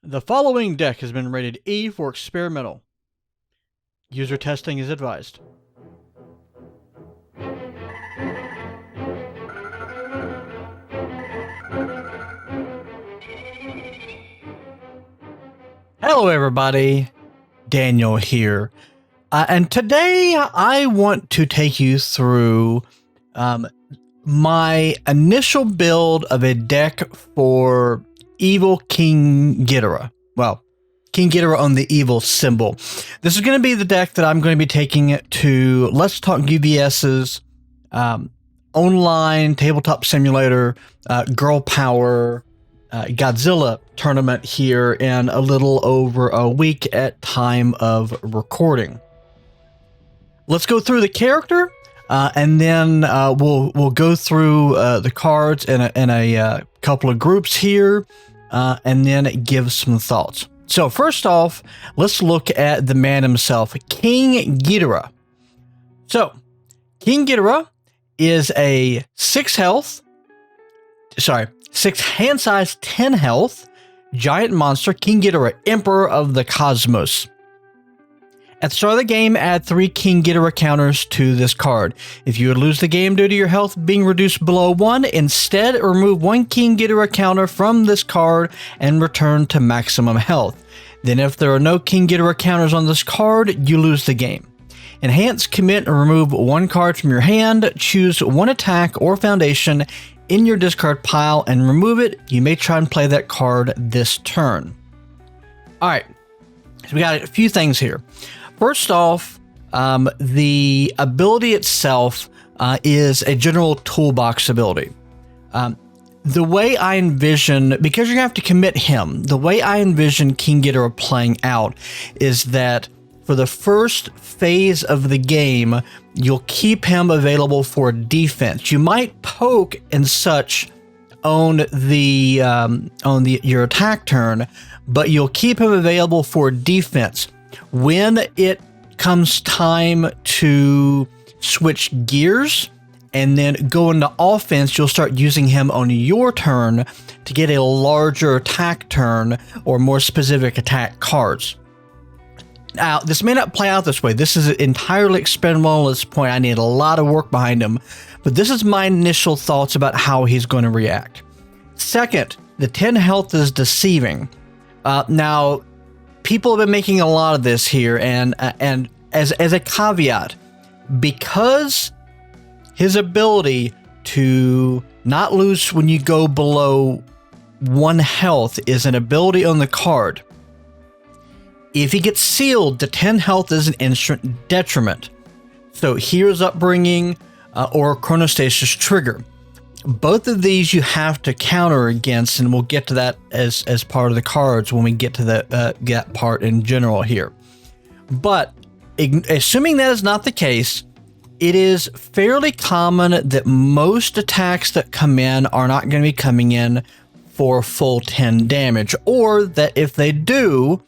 The following deck has been rated E for experimental. User testing is advised. Hello everybody, Daniel here. And today I want to take you through my initial build of a deck for evil King Ghidorah. Well, King Ghidorah on the evil symbol. This is going to be the deck that I'm going to be taking to Let's Talk GVS's online tabletop simulator girl power Godzilla tournament here in a little over a week at time of recording. Let's go through the character, and then we'll go through the cards in a couple of groups here, and then give some thoughts. So first off, let's look at the man himself, King Ghidorah. So King Ghidorah is a 6 hand size, 10 health giant monster, King Ghidorah, Emperor of the Cosmos. At the start of the game, add 3 King Ghidorah counters to this card. If you would lose the game due to your health being reduced below 1, instead remove 1 King Ghidorah counter from this card and return to maximum health. Then if there are no King Ghidorah counters on this card, you lose the game. Enhance, commit, and remove 1 card from your hand. Choose 1 attack or foundation in your discard pile and remove it. You may try and play that card this turn. Alright, so we got a few things here. First off, the ability itself is a general toolbox ability. The way I envision, because you're going to have to commit him, the way I envision King Ghidorah playing out is that for the first phase of the game, you'll keep him available for defense. You might poke and such on your attack turn, but you'll keep him available for defense. When it comes time to switch gears and then go into offense, you'll start using him on your turn to get a larger attack turn or more specific attack cards. Now, this may not play out this way. This is entirely experimental at this point. I need a lot of work behind him, but this is my initial thoughts about how he's going to react. Second, the 10 health is deceiving. Now, people have been making a lot of this here, and as a caveat, because his ability to not lose when you go below 1 health is an ability on the card. If he gets sealed, the 10 health is an instant detriment. So here's upbringing or chronostasis trigger. Both of these you have to counter against, and we'll get to that as part of the cards when we get to that part in general here. But assuming that is not the case, it is fairly common that most attacks that come in are not going to be coming in for full 10 damage, or that if they do,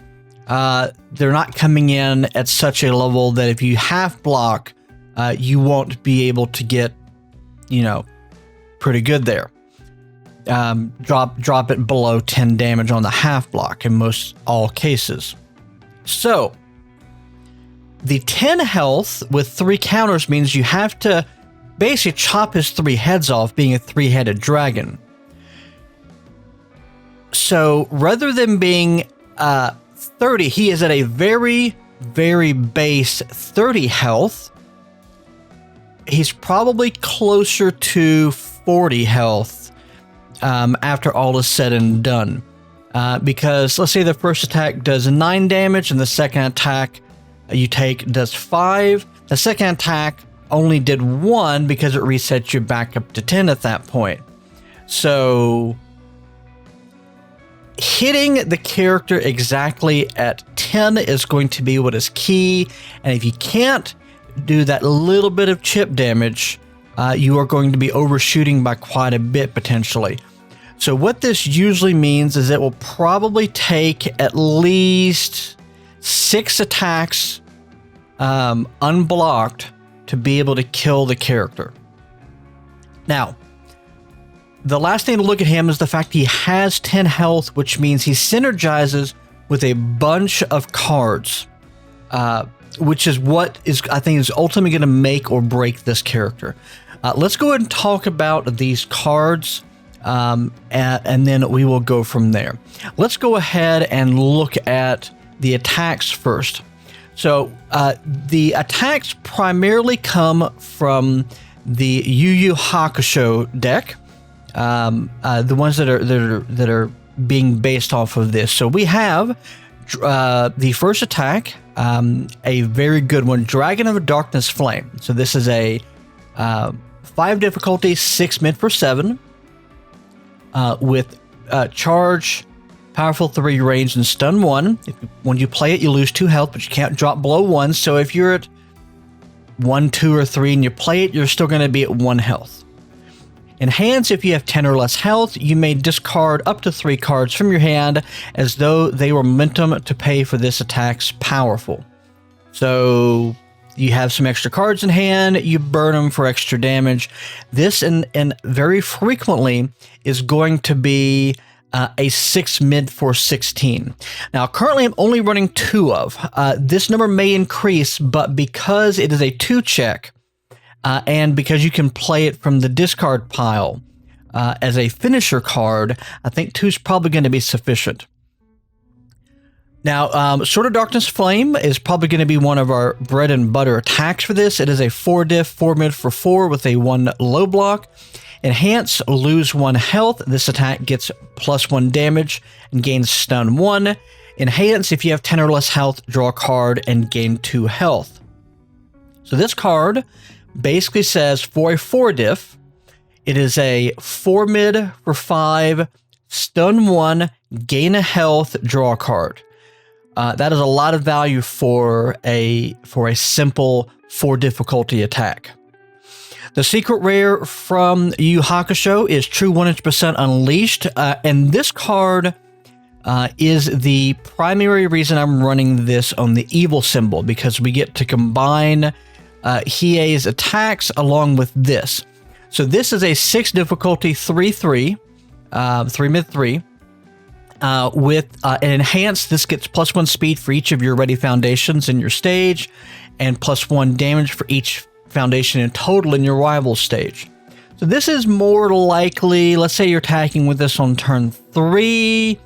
they're not coming in at such a level that if you half block, you won't be able to get, pretty good there. Drop it below 10 damage on the half block in all cases. So the 10 health with 3 counters means you have to basically chop his 3 heads off, being a 3-headed dragon. So rather than being 30, he is at a very, very base 30 health. He's probably closer to 40 health after all is said and done. Because let's say the first attack does 9 damage and the second attack you take does 5. The second attack only did 1 because it resets you back up to 10 at that point. So hitting the character exactly at 10 is going to be what is key, and if you can't do that little bit of chip damage, you are going to be overshooting by quite a bit potentially. So what this usually means is it will probably take at least 6 attacks unblocked to be able to kill the character. Now, the last thing to look at him is the fact he has 10 health, which means he synergizes with a bunch of cards, which is what I think is ultimately going to make or break this character. Let's go ahead and talk about these cards, and then we will go from there. Let's go ahead and look at the attacks first. So the attacks primarily come from the Yu Yu Hakusho deck, the ones that are being based off of this. So we have the first attack, a very good one, Dragon of Darkness Flame. So this is a 5 difficulty, 6 mid for 7, with charge, powerful 3 range, and stun 1. When you play it, you lose 2 health, but you can't drop below 1. So if you're at 1, 2, or 3 and you play it, you're still going to be at 1 health. In hands, if you have 10 or less health, you may discard up to 3 cards from your hand as though they were momentum to pay for this attack's powerful. So you have some extra cards in hand, you burn them for extra damage. This and very frequently is going to be a 6 mid for 16. Now, currently I'm only running 2 of. This number may increase, but because it is a 2 check, and because you can play it from the discard pile as a finisher card, I think 2 is probably going to be sufficient. Now, Sword of Darkness Flame is probably going to be one of our bread and butter attacks for this. It is a 4 diff, 4 mid for 4 with a 1 low block. Enhance, lose 1 health. This attack gets +1 damage and gains stun 1. Enhance, if you have 10 or less health, draw a card and gain 2 health. So this card basically says for a 4 diff, it is a 4 mid for 5, stun 1, gain a health, draw a card. That is a lot of value for a simple 4 difficulty attack. The secret rare from Yu Yu Hakusho is True 100% Unleashed, and this card is the primary reason I'm running this on the evil symbol, because we get to combine Hiei's attacks along with this. So this is a 6 difficulty 3/3, 3 mid 3. With an enhanced, this gets +1 speed for each of your ready foundations in your stage, and +1 damage for each foundation in total in your rival stage. So this is more likely, let's say you're attacking with this on turn 3.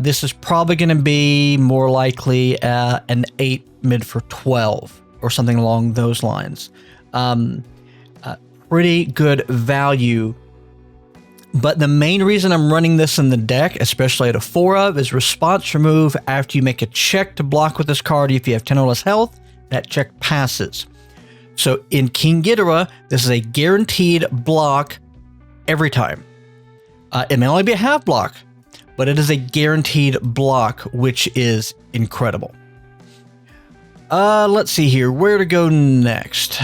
This is probably going to be more likely an 8 mid for 12 or something along those lines. Pretty good value. But the main reason I'm running this in the deck, especially at a 4 of, is response remove after you make a check to block with this card. If you have 10 or less health, that check passes. So in King Ghidorah, this is a guaranteed block every time. It may only be a half block, but it is a guaranteed block, which is incredible. Let's see here, where to go next.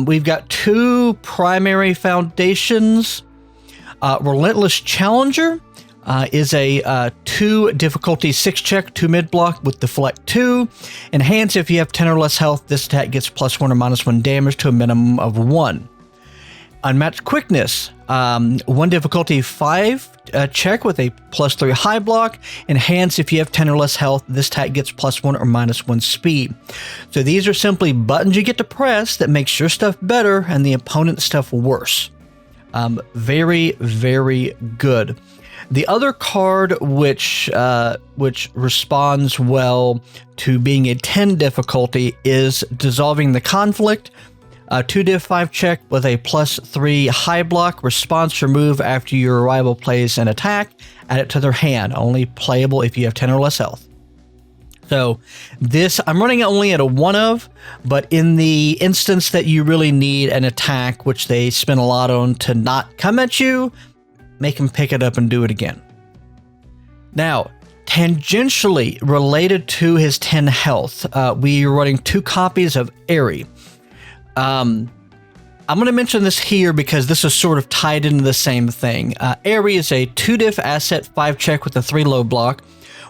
We've got 2 primary foundations. Relentless Challenger is a 2 difficulty 6 check, 2 mid block with deflect 2. Enhance, if you have 10 or less health, this attack gets +1 or -1 damage to a minimum of 1. Unmatched Quickness, 1 difficulty 5 check with a +3 high block. Enhance, if you have 10 or less health, this attack gets +1 or -1 speed. So these are simply buttons you get to press that makes your stuff better and the opponent's stuff worse. Very, very good. The other card which responds well to being a 10 difficulty is Dissolving the Conflict. 2 diff 5 check with a +3 high block. Response remove after your rival plays an attack. Add it to their hand. Only playable if you have 10 or less health. So this, I'm running it only at a 1 of, but in the instance that you really need an attack, which they spend a lot on to not come at you, make him pick it up and do it again. Now, tangentially related to his 10 health, we are running 2 copies of Eri. I'm going to mention this here because this is sort of tied into the same thing. Eri is a 2 diff asset 5 check with a 3 low block.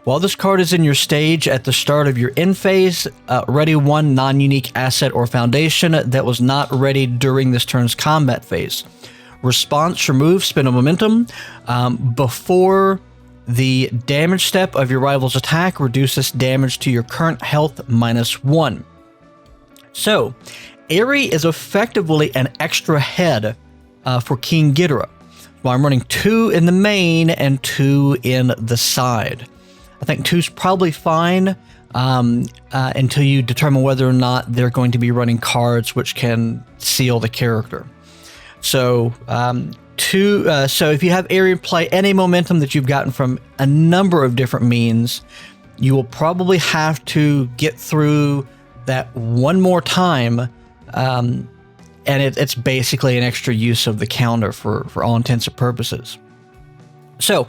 While this card is in your stage at the start of your end phase, ready 1 non-unique asset or foundation that was not ready during this turn's combat phase. response, remove, spin a momentum. Before the damage step of your rival's attack, reduce this damage to your current health -1. So, Aerie is effectively an extra head for King Ghidorah. Well, I'm running 2 in the main and 2 in the side. I think 2's probably fine until you determine whether or not they're going to be running cards which can seal the character. So, so if you have Aerie in play, any momentum that you've gotten from a number of different means, you will probably have to get through that one more time. And it's basically an extra use of the counter for all intents and purposes. So,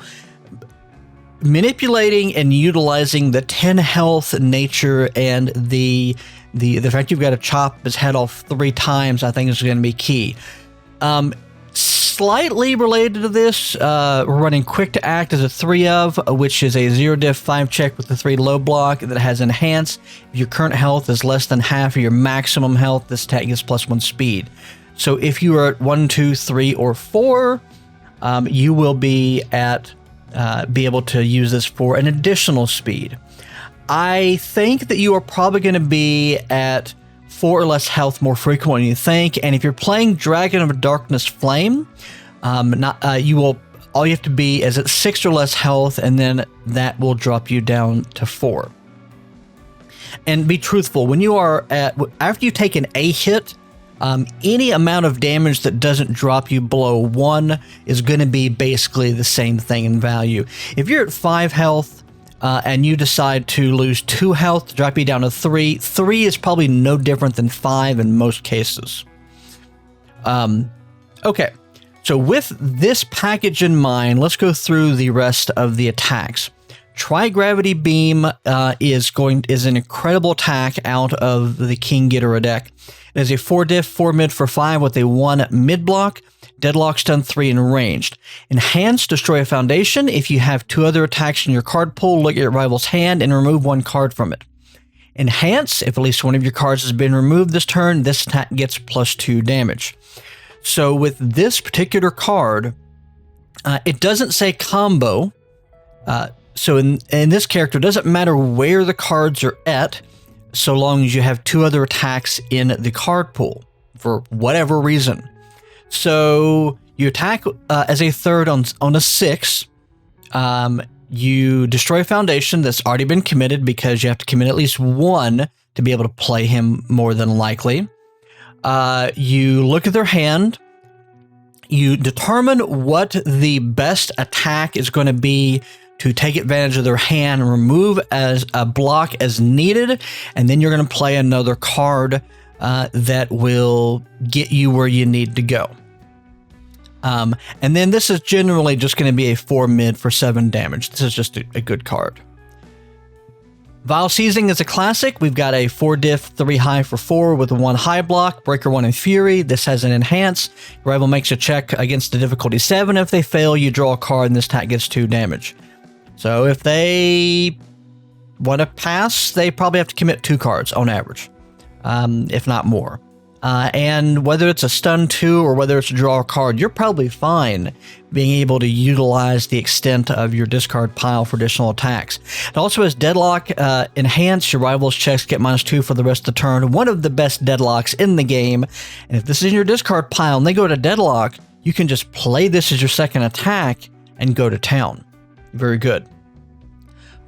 manipulating and utilizing the 10 health nature and the fact you've got to chop his head off 3 times, I think is going to be key. Slightly related to this, we're running Quick to Act as a 3 of, which is a 0 diff 5 check with the 3 low block that has Enhance. If your current health is less than half of your maximum health, this attack gets +1 speed. So if you are at 1, 2, 3, or 4, you will be able to use this for an additional speed. I think that you are probably going to be at 4 or less health more frequently than you think, and if you're playing Dragon of Darkness Flame, all you have to be is at 6 or less health, and then that will drop you down to 4. And be truthful, when you are after you take an A hit, any amount of damage that doesn't drop you below 1 is going to be basically the same thing in value. If you're at 5 health, and you decide to lose 2 health to drop you down to 3, 3 is probably no different than 5 in most cases. Okay, so with this package in mind, let's go through the rest of the attacks. Tri-Gravity Beam is an incredible attack out of the King Ghidorah deck. It is a 4 diff, 4 mid for 5 with a 1 mid block. Deadlock, stun 3, and ranged. Enhance, destroy a foundation. If you have 2 other attacks in your card pool, look at your rival's hand and remove 1 card from it. Enhance, if at least one of your cards has been removed this turn, this attack gets +2 damage. So with this particular card, it doesn't say combo. So in this character, it doesn't matter where the cards are at, so long as you have 2 other attacks in the card pool, for whatever reason. So you attack as a 3rd on a 6. You destroy a foundation that's already been committed because you have to commit at least 1 to be able to play him more than likely. You look at their hand. You determine what the best attack is going to be to take advantage of their hand and remove as a block as needed. And then you're going to play another card that will get you where you need to go. And then this is generally just going to be a 4 mid for 7 damage. This is just a good card. Vile Seizing is a classic. We've got a 4 diff, 3 high for 4 with a 1 high block, Breaker 1 and Fury. This has an Enhance. Your rival makes a check against the difficulty 7. If they fail, you draw a card and this attack gets 2 damage. So if they want to pass, they probably have to commit 2 cards on average, if not more. And whether it's a stun 2 or whether it's a draw a card, you're probably fine being able to utilize the extent of your discard pile for additional attacks. It also has Deadlock, Enhance. Your rival's checks get -2 for the rest of the turn. One of the best deadlocks in the game. And if this is in your discard pile and they go to Deadlock, you can just play this as your second attack and go to town. Very good.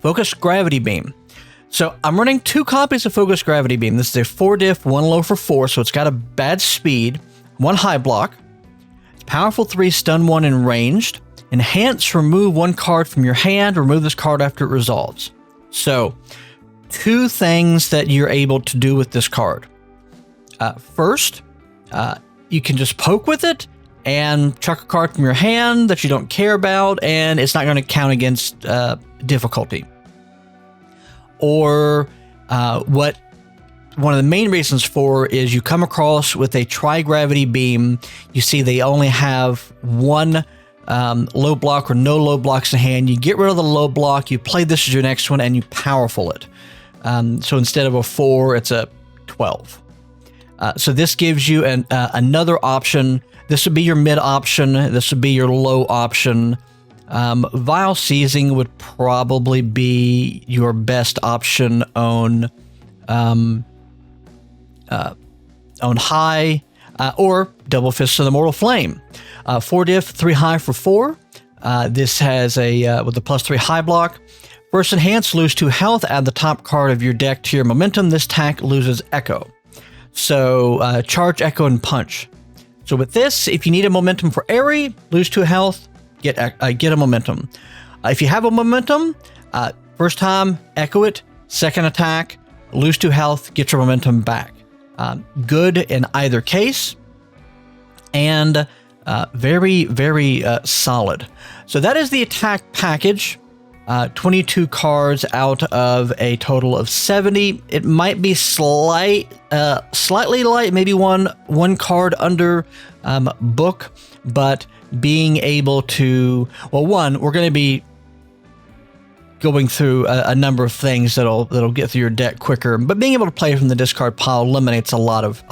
Focused Gravity Beam. So I'm running 2 copies of Focused Gravity Beam. This is a 4 diff, 1 low for 4, so it's got a bad speed, 1 high block. It's powerful 3, stun 1, and ranged. Enhance, remove 1 card from your hand. Remove this card after it resolves. So 2 things that you're able to do with this card. First, you can just poke with it and chuck a card from your hand that you don't care about, and it's not going to count against difficulty. Or what one of the main reasons for is you come across with a Tri-Gravity Beam. You see they only have 1 low block or no low blocks in hand. You get rid of the low block, you play this as your next one, and you powerful it. So instead of a 4, it's a 12. So this gives you another option this would be your mid option. This would be your low option. Vile Seizing would probably be your best option on high, or Double Fist of the Mortal Flame. 4 diff, 3 high for 4. This has a with a +3 high block. First enhance, lose 2 health. Add the top card of your deck to your momentum. This attack loses Echo. So charge, Echo, and punch. So with this, if you need a momentum for Airy, lose 2 health, get a momentum. If you have a momentum, first time, Echo it. Second attack, lose 2 health, get your momentum back. Good in either case, and very, very solid. So that is the attack package. 22 cards out of a total of 70. It might be slightly light, maybe one card under book, but being able to, well, one, we're going to be going through a number of things that'll get through your deck quicker, but being able to play from the discard pile eliminates a lot of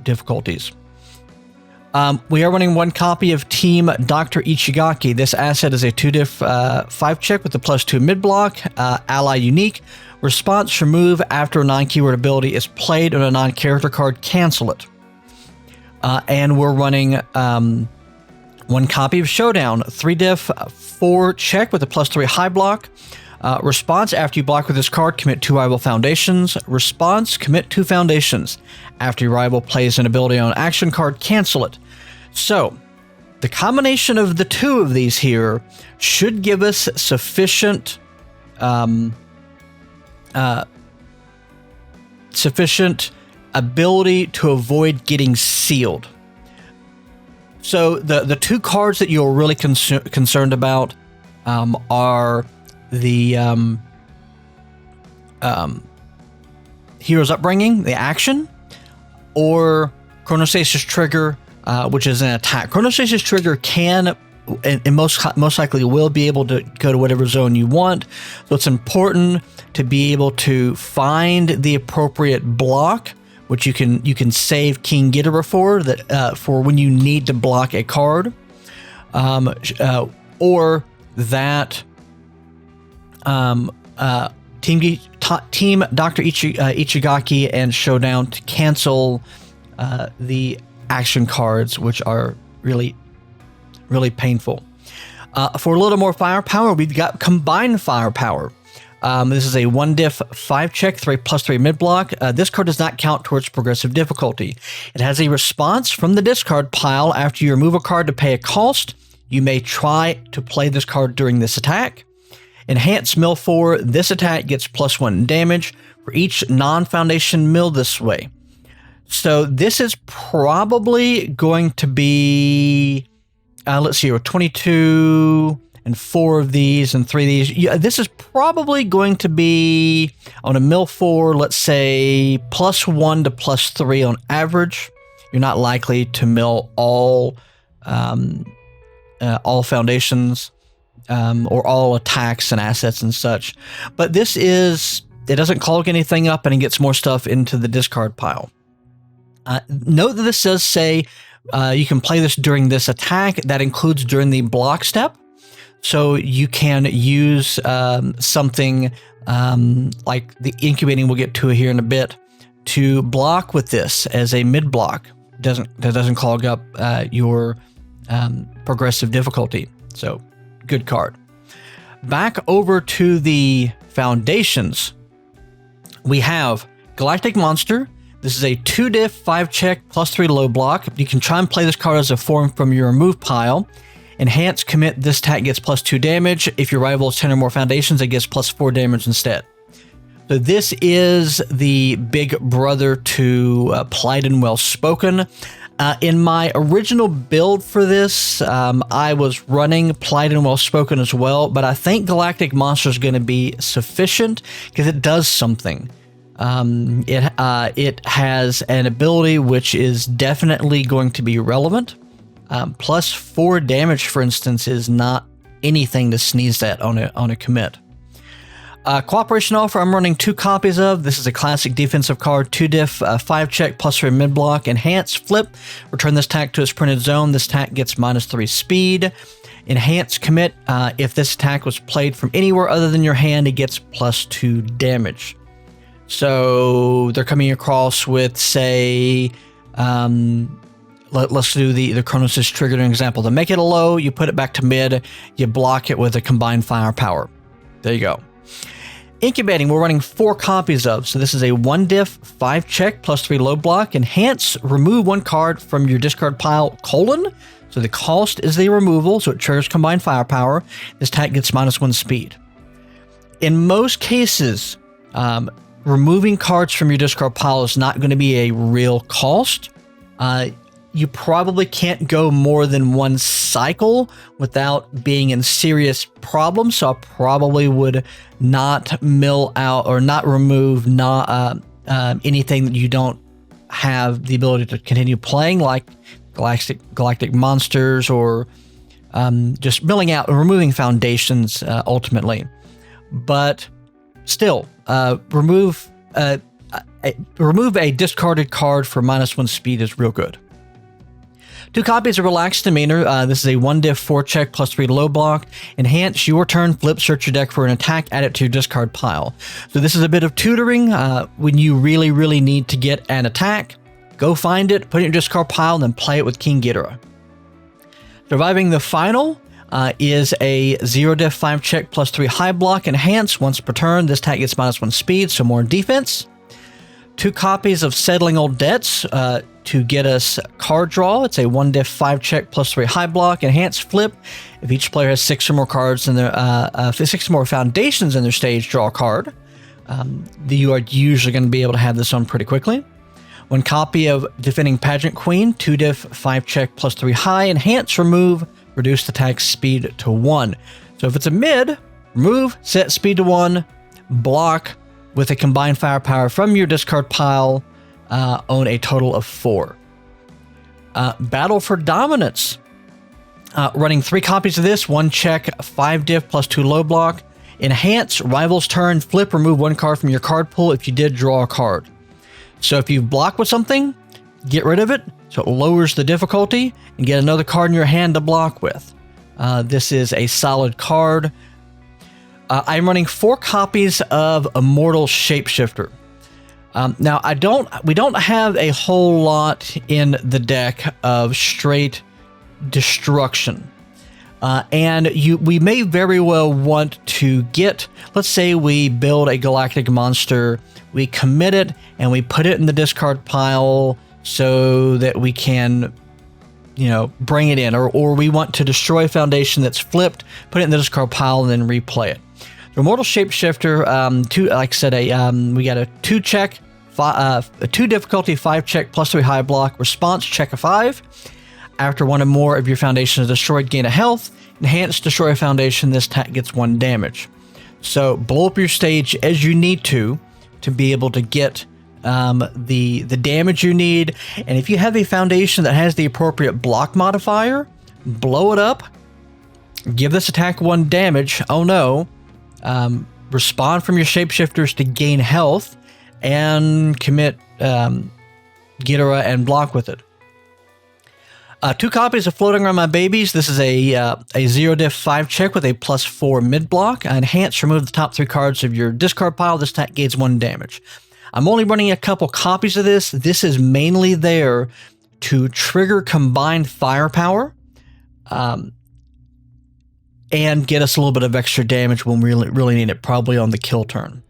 difficulties. We are running 1 copy of Team Dr. Ichigaki. This asset is a 2 diff 5 check with a +2 mid block, ally unique. Response, remove after a non-keyword ability is played on a non-character card, cancel it. And we're running 1 copy of Showdown, 3 diff 4 check with a +3 high block. Response, after you block with this card, commit 2 rival foundations. Response, commit 2 foundations. After your rival plays an ability on action card, cancel it. So, the combination of the 2 of these here should give us sufficient ability to avoid getting sealed. So, the 2 cards that you're really concerned about are the Hero's Upbringing, the action, or Chronostasis Trigger, which is an attack. Chronostasis Trigger can, and most likely will be able to go to whatever zone you want. So it's important to be able to find the appropriate block, which you can save King Ghidorah for that for when you need to block a card, or that Team Dr. Ichigaki and Showdown to cancel the action cards, which are really, really painful. For a little more firepower, we've got Combined Firepower. This is a 1 diff 5 check, 3 +3 mid block. This card does not count towards progressive difficulty. It has a response from the discard pile. After you remove a card to pay a cost, you may try to play this card during this attack. Enhance mill 4. This attack gets +1 damage for each non-foundation mill this way. So this is probably going to be, let's see, 22 and 4 of these and 3 of these. Yeah, this is probably going to be on a mill 4, let's say +1 to +3 on average. You're not likely to mill all foundations. Or all attacks and assets and such. But this is, it doesn't clog anything up and it gets more stuff into the discard pile. Note that this does say you can play this during this attack. That includes during the block step. So you can use something like the incubating, we'll get to here in a bit, to block with this as a mid block. That doesn't clog up your progressive difficulty. So, good card. Back over to the foundations. We have Galactic Monster. This is a 2 diff 5 check +3 low block. You can try and play this card as a form from your remove pile. Enhance, commit, this attack gets +2 damage. If your rival has 10 or more foundations, it gets +4 damage instead. So this is the big brother to Polite and Well Spoken. In my original build for this, I was running Polite and Well Spoken as well, but I think Galactic Monster is going to be sufficient because it does something. It has an ability which is definitely going to be relevant. +4 damage, for instance, is not anything to sneeze at on a commit. Cooperation Offer, I'm running 2 copies of. This is a classic defensive card, 2 diff, 5 check, +3 mid block. Enhance, flip, return this attack to its printed zone. This attack gets -3 speed. Enhance, commit, if this attack was played from anywhere other than your hand, it gets +2 damage. So they're coming across with, say, let's do the Kronos' triggered example. To make it a low, you put it back to mid, you block it with a combined firepower. There you go. Incubating, we're running 4 copies of. So this is a 1 diff, 5 check, +3 low block. Enhance, remove 1 card from your discard pile, colon. So the cost is the removal, so it triggers combined firepower. This attack gets -1 speed. In most cases, removing cards from your discard pile is not going to be a real cost. You probably can't go more than 1 cycle without being in serious problems, so I probably would not mill out or not remove anything that you don't have the ability to continue playing, like galactic monsters, or just milling out and removing foundations ultimately. But still, remove a discarded card for -1 speed is real good. 2 copies of Relaxed Demeanor. This is a 1 diff, 4 check, +3 low block. Enhance, your turn, flip, search your deck for an attack, add it to your discard pile. So this is a bit of tutoring. When you really, really need to get an attack, go find it, put it in your discard pile, and then play it with King Ghidorah. Surviving the Final is a 0 diff, 5 check, +3 high block. Enhance, once per turn. This attack gets -1 speed, so more defense. 2 copies of Settling Old Debts to get us card draw. It's a 1 diff, 5 check, +3 high block. Enhance, flip. If each player has 6 or more cards in their 6 or more foundations in their stage, draw a card. You are usually going to be able to have this on pretty quickly. 1 copy of Defending Pageant Queen, 2 diff, 5 check, +3 high. Enhance, remove, reduce the attack speed to 1. So if it's a mid, remove, set speed to 1, block with a combined firepower from your discard pile, own a total of 4. Battle for Dominance. Running 3 copies of this, 1 check, 5 diff, +2 low block. Enhance, rival's turn, flip, remove 1 card from your card pool. If you did, draw a card. So if you block with something, get rid of it, so it lowers the difficulty, and get another card in your hand to block with. This is a solid card. I'm running 4 copies of Immortal Shapeshifter. Now, we don't have a whole lot in the deck of straight destruction. And we may very well want to get, let's say we build a galactic monster, we commit it, and we put it in the discard pile so that we can, bring it in. Or we want to destroy a foundation that's flipped, put it in the discard pile, and then replay it. The Immortal Shapeshifter, like I said, we got a 2 check, a 2 difficulty, 5 check, +3 high block. Response, check a 5. After 1 or more of your foundations is destroyed, gain a health. Enhance, destroy a foundation. This attack gets 1 damage. So blow up your stage as you need to be able to get the damage you need. And if you have a foundation that has the appropriate block modifier, blow it up. Give this attack 1 damage. Oh no. Respond from your shapeshifters to gain health, and commit Ghidorah and block with it. 2 copies of Floating Around My Babies. This is a 0 diff, 5 check with a +4 mid block. Enhance, remove the top 3 cards of your discard pile. This attack gains 1 damage. I'm only running a couple copies of this. This is mainly there to trigger combined firepower, and get us a little bit of extra damage when we really need it, probably on the kill turn.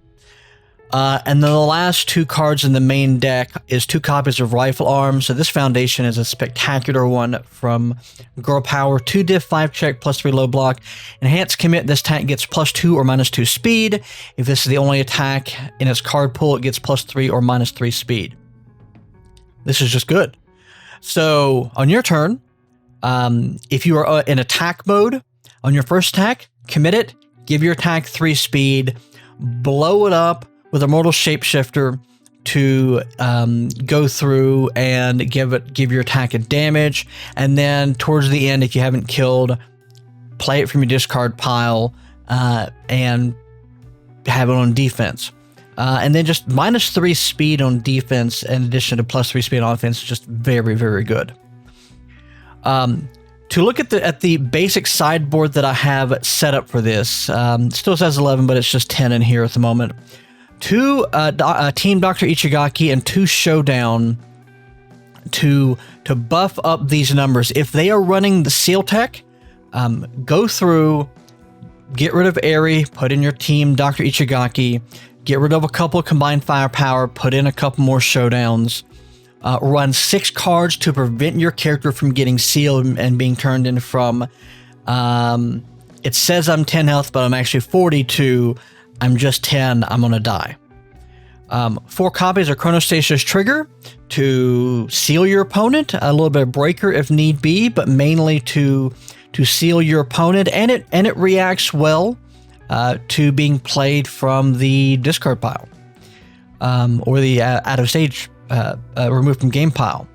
And then the last 2 cards in the main deck is 2 copies of Rifle Arms. So this foundation is a spectacular one from Girl Power. 2 diff, 5 check, +3 low block. Enhance, commit. This attack gets +2 or -2 speed. If this is the only attack in its card pool, it gets +3 or -3 speed. This is just good. So on your turn, if you are in attack mode, on your first attack, commit it, give your attack 3 speed, blow it up with Immortal Shapeshifter to go through and give your attack a damage. And then towards the end, if you haven't killed, play it from your discard pile and have it on defense. And then just -3 speed on defense in addition to +3 speed on offense is just very, very good. To look at the basic sideboard that I have set up for this, still says 11, but it's just 10 in here at the moment. 2 Team Dr. Ichigaki and 2 Showdown to buff up these numbers. If they are running the Seal Tech, go through, get rid of Eri, put in your Team Dr. Ichigaki, get rid of a couple of Combined Firepower, put in a couple more Showdowns, run 6 cards to prevent your character from getting sealed and being turned in from, it says I'm 10 health, but I'm actually 42, I'm just 10, I'm gonna die. 4 copies of Chronostasis Trigger to seal your opponent, a little bit of Breaker if need be, but mainly to seal your opponent, and it reacts well to being played from the discard pile, or the out of stage, removed from game pile.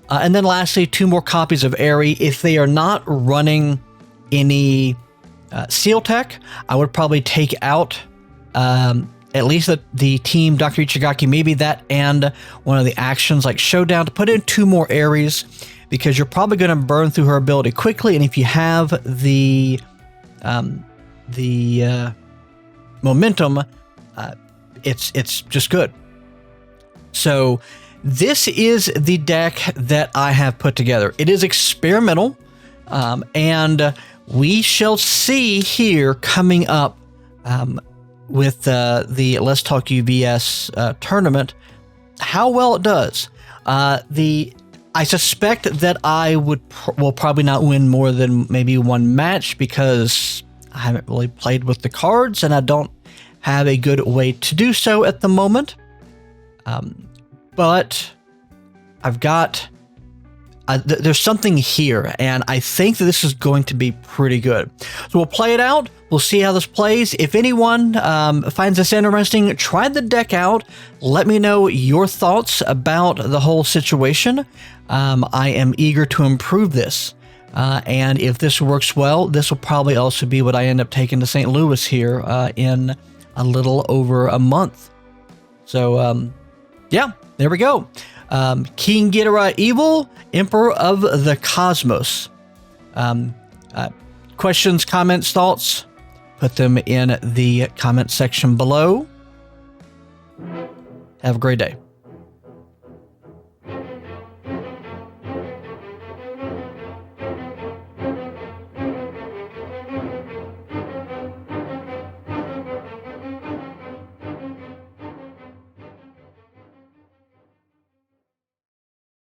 And then lastly, 2 more copies of Eri. If they are not running any Seal Tech, I would probably take out at least the Team Dr. Ichigaki, maybe that and one of the actions like Showdown, to put in 2 more Eris, because you're probably going to burn through her ability quickly, and if you have the momentum, it's just good. So this is the deck that I have put together. It is experimental, and we shall see here coming up with the Let's Talk UBS tournament how well it does. I suspect that I will probably not win more than maybe 1 match, because I haven't really played with the cards and I don't have a good way to do so at the moment. But I've got there's something here, and I think that this is going to be pretty good. So we'll play it out. We'll see how this plays. If anyone finds this interesting, try the deck out. Let me know your thoughts about the whole situation. I am eager to improve this. And if this works well, this will probably also be what I end up taking to St. Louis here in a little over a month. So, yeah, there we go. King Ghidorah Evil, Emperor of the Cosmos. Questions, comments, thoughts? Put them in the comment section below. Have a great day.